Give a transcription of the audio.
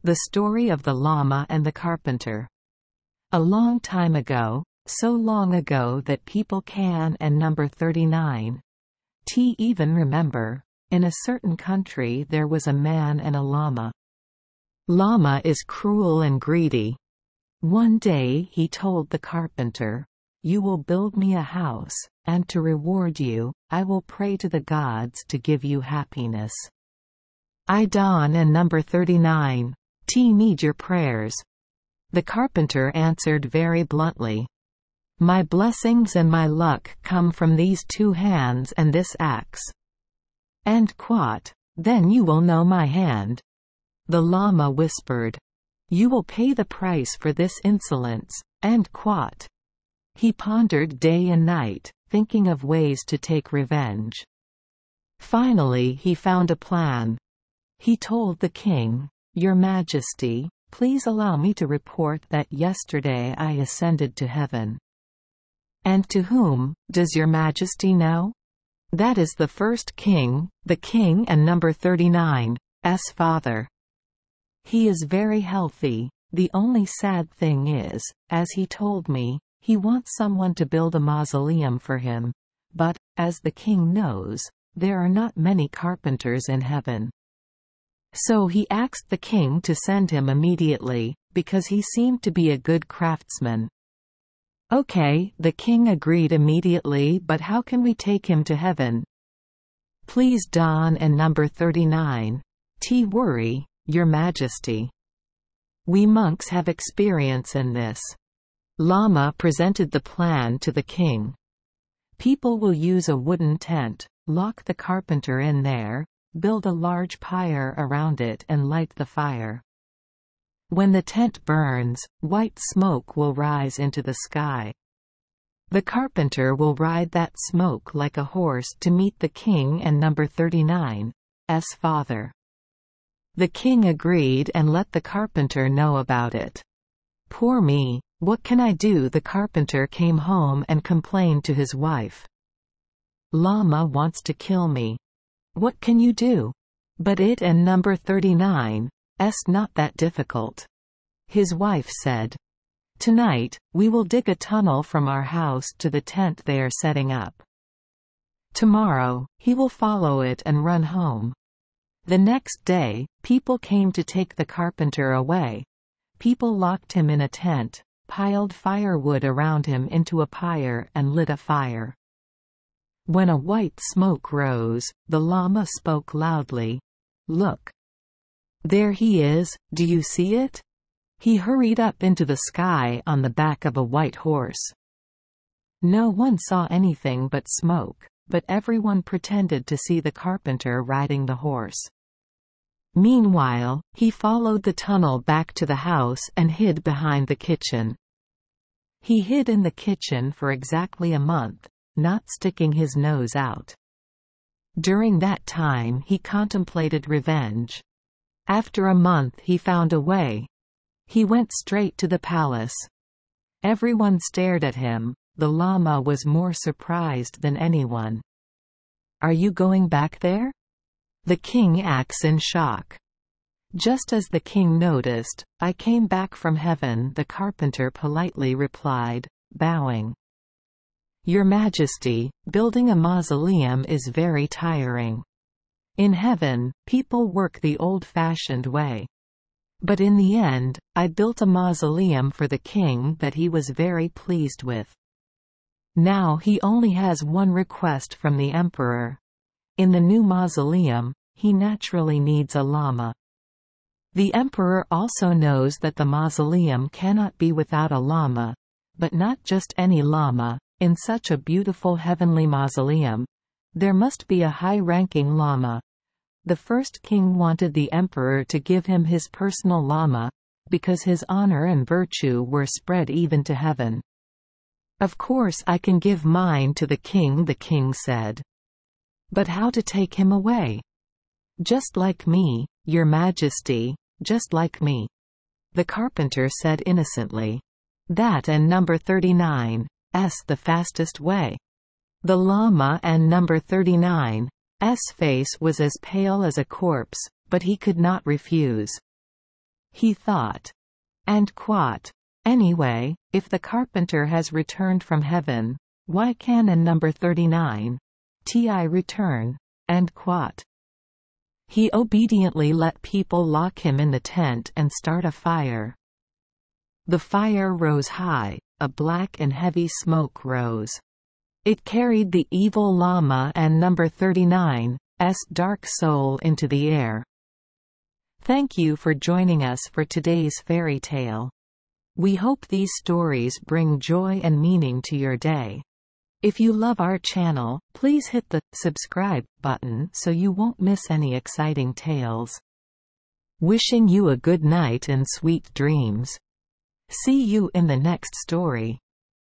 The story of the Lama and the carpenter. A long time ago, so long ago that people can and number 39. Even remember, in a certain country there was a man and a llama. Lama is cruel and greedy. One day he told the carpenter, "You will build me a house, and to reward you, I will pray to the gods to give you happiness." I Don and number 39. Need your prayers. The carpenter answered very bluntly, "My blessings and my luck come from these two hands and this axe." And quote, "Then you will know my hand." The Lama whispered, "You will pay the price for this insolence." End quote. He pondered day and night, thinking of ways to take revenge. Finally he found a plan. He told the king, "Your Majesty, please allow me to report that yesterday I ascended to heaven." "And to whom, does your Majesty know?" "That is the first king, the king and number 39's father. He is very healthy. The only sad thing is, as he told me, he wants someone to build a mausoleum for him. But, as the king knows, there are not many carpenters in heaven. So he asked the king to send him immediately, because he seemed to be a good craftsman." "Okay," the king agreed immediately, "but how can we take him to heaven?" "Please Don and number 39. Worry, your Majesty. We monks have experience in this." Lama presented the plan to the king. "People will use a wooden tent, lock the carpenter in there, build a large pyre around it and light the fire. When the tent burns, white smoke will rise into the sky. The carpenter will ride that smoke like a horse to meet the king and number 39's father." The king agreed and let the carpenter know about it. "Poor me, what can I do?" The carpenter came home and complained to his wife. "Lama wants to kill me. What can you do?" "But it and number 39's not that difficult." His wife said, "Tonight, we will dig a tunnel from our house to the tent they are setting up. Tomorrow, he will follow it and run home." The next day, people came to take the carpenter away. People locked him in a tent, piled firewood around him into a pyre and lit a fire. When a white smoke rose, the Lama spoke loudly. "Look! There he is, do you see it?" He hurried up into the sky on the back of a white horse. No one saw anything but smoke, but everyone pretended to see the carpenter riding the horse. Meanwhile, he followed the tunnel back to the house and hid behind the kitchen. He hid in the kitchen for exactly a month, not sticking his nose out. During that time he contemplated revenge. After a month he found a way. He went straight to the palace. Everyone stared at him. The Lama was more surprised than anyone. "Are you going back there?" The king acts in shock. Just as the king noticed, "I came back from heaven," the carpenter politely replied, bowing. "Your Majesty, building a mausoleum is very tiring. In heaven, people work the old-fashioned way. But in the end, I built a mausoleum for the king that he was very pleased with. Now he only has one request from the emperor. In the new mausoleum, he naturally needs a llama. The emperor also knows that the mausoleum cannot be without a llama, but not just any llama. In such a beautiful heavenly mausoleum, there must be a high-ranking Lama. The first king wanted the emperor to give him his personal Lama, because his honor and virtue were spread even to heaven. Of course I can give mine to the king said. But how to take him away? Just like me, your Majesty, just like me. The carpenter said innocently. That and number 39's the fastest way. The Lama and number 39's face was as pale as a corpse, but he could not refuse. he thought. And quat. Anyway, if the carpenter has returned from heaven, why can number 39 ti return? And quat. He obediently let people lock him in the tent and start a fire. The fire rose high, a black and heavy smoke rose. It carried the evil Lama and number 39's dark soul into the air. Thank you for joining us for today's fairy tale. We hope these stories bring joy and meaning to your day. If you love our channel, please hit the subscribe button so you won't miss any exciting tales. Wishing you a good night and sweet dreams. See you in the next story.